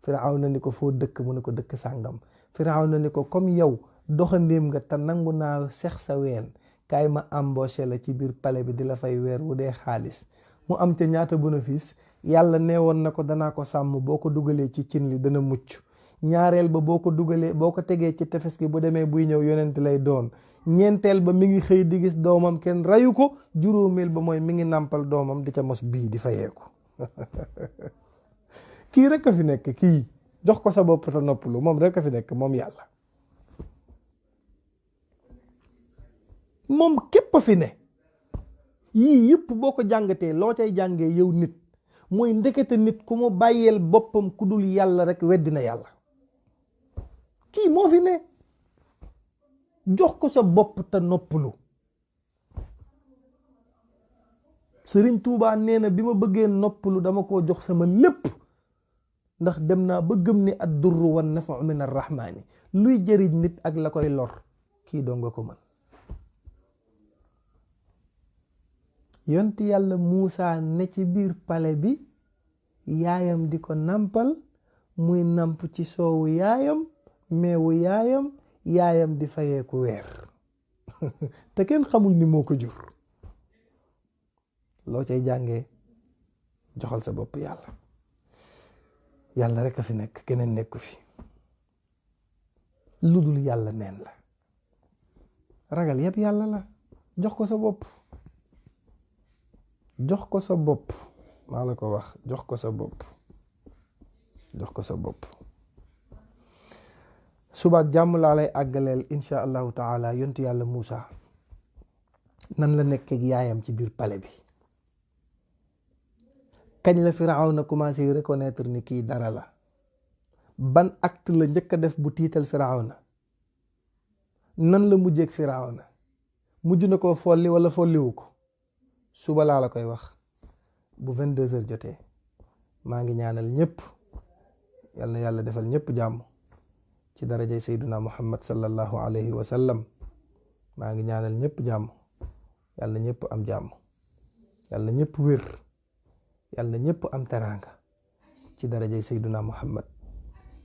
Firawna ni ko foo dëkk mu ne ko dëkk sàngam Firawna ni ko comme yow doxandéem nga te nangu naa sex sa ween kaay ma embauché la ci biir palais bi di la fay weer wu dee xaalis mu am ca ñaata bénéfice yàlla neewoon na ko danaa ko sàmm boo ko dugalee ci cin li dana mucc ñaareel ba boo ko dugalee boo ko tegee ci tefes gi bu demee buy ñëw yonent lay doon ñeenteel ba mi ngi xëy di gis doomam kenn rayu ko juróomeel ba mooy mi ngi nàmpal doomam di ca mos bii di fayeeku kii rek a fi nekk kii jox ko sa bopp te noppalu moom rek a fi nekk moom yàlla moom képp a fi ne yii yëpp boo ko jàngatee loo cay jàngee yow nit mooy ndekete nit ku mu bàyyeel boppam ku dul yàlla rek weddina yàlla kii moo fi ne jox ko sa bopp te noppalu Sëriñ Tuubaa nee na bi ma bëggee noppalu dama koo jox sama lépp ndax dem naa ba gëm ni ad durru wan nafa min arrahmaani luy jëriñ nit ak la koy lor kii doo nga ko mën yonti yàlla Muusa ne ci biir pale bi yaayam di ko nampal muy namp ci soowu yaayam meewu yaayam yaayam di fayeeku weer te kenn xamul ni moo ko jur loo cay jàngee joxal sa bopp yàlla yàlla rek a fi nekk keneen nekku fi lu dul yàlla neen la ragal yëpp yàlla la jox ko sa bopp jox ko sa bopp maa la ko wax jox ko sa bopp jox ko sa bopp subaak jàmm laa lay àggaleel insha allahu taala yontu yàlla Muusa nan la nekkeek yaayam ci biir pale bi kañ la Firawna commencé reconnaître ni kii dara la ban acte la njëkk a def bu tiital Firawna nan la mujjeek Firawna mujj na ko folli wala folliwu ko suba laa la koy wax bu 22h jotee maa ngi ñaanal ñëpp yal na yàlla defal ñëpp jàmm ci darajay sayduna muhammad sallallahu alayhi wa sallam maa ngi ñaanal ñëpp jàmm yàlla ñëpp am jàmm yàlla ñëpp wér yàlla ñëpp am teraanga ci darajay sayduna muhammad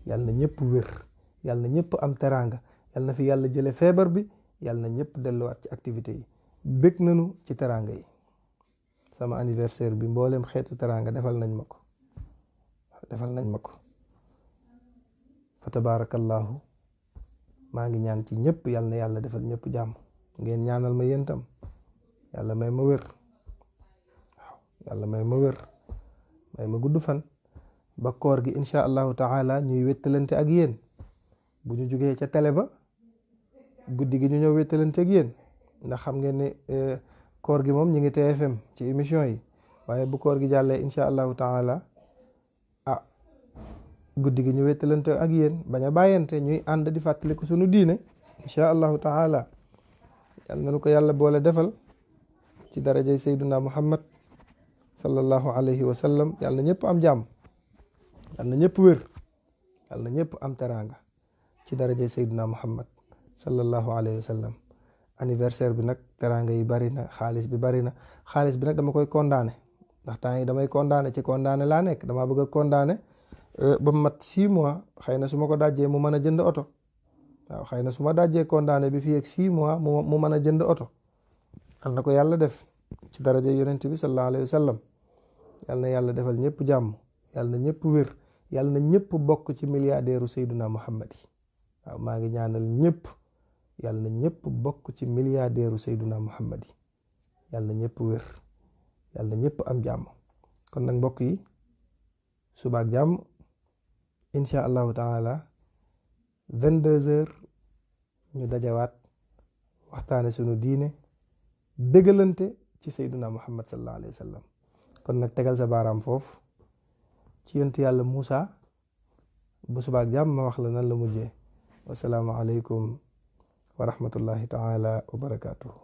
yàlla ñëpp wér yàlla ñëpp am teraanga yàlla na fi yàlla jële feebar bi yàlla na ñëpp delluwaat ci activité yi bég nañu ci teraanga yi sama anniversaire bi mboolem xeetu teraanga defal nañ ma ko fa tabarakallahu maa ngi ñaan ci ñëpp yàlla na yàlla defal ñëpp jàmm ngeen ñaanal ma yéen tam yàlla may ma wér waaw yàlla may ma wér may ma gudd fan ba koor gi insha allahu taala ñuy wettalante ak yéen bu ñu jógee ca télé ba guddi gi ñu ñëw wettalante ak yéen ndax xam ngeen ne koor gi moom ñu ngi TFM ci émission yi waaye bu koor gi jàllee insha allahu taala guddi gi ñu wettalante ak yéen bañ a bàyyante ñuy ànd di fàttaliku sunu diine insha allahu taala yal na nu ko yàlla boole defal ci darajay sayduna muhammad sallallahu alayhi wa sallam yàlla na ñëpp am jàmm yàlla na ñëpp wér yàlla na ñëpp am teraanga ci darajay sayduna muhammad sallallahu alayhi wa sallam anniversaire bi nag teraanga yi bari na xaalis bi bari na xaalis bi nag dama koy condamné ndax temps yi damay condamné ci condamné laa nekk dama bëgg a condamné ba mat 6 mois xëy na su ma ko dajjee mu mën a jënd oto waaw xëy na su ma dajjee condamné bi fii ak 6 mois mu mën a jënd oto yal na ko yàlla def ci daraja yonent bi sallallahu alayhi wa sallam yal na yàlla defal ñëpp jàmm yal na ñëpp wér yal na ñëpp bokk ci milliardaire u Seydina Muhammad yi waaw maa ngi ñaanal ñëpp yal na ñëpp bokk ci milliardaire u Seydina Muhammad yi yal na ñëpp wér yal na ñëpp am jàmm kon nag mbokk yi subaak jàmm insha allahu taala 22h ñu dajawaat waxtaane sunu diine bégalante ci sayduna muhammad sallallahu alayhi wa sallam kon nag tegal sa baaraam foofu ci yontu yàlla Muusa bu subaak jàmm ma wax la nan la mujjee wasalaamu aleykum wa rahmatullahi taala wa barakatuhu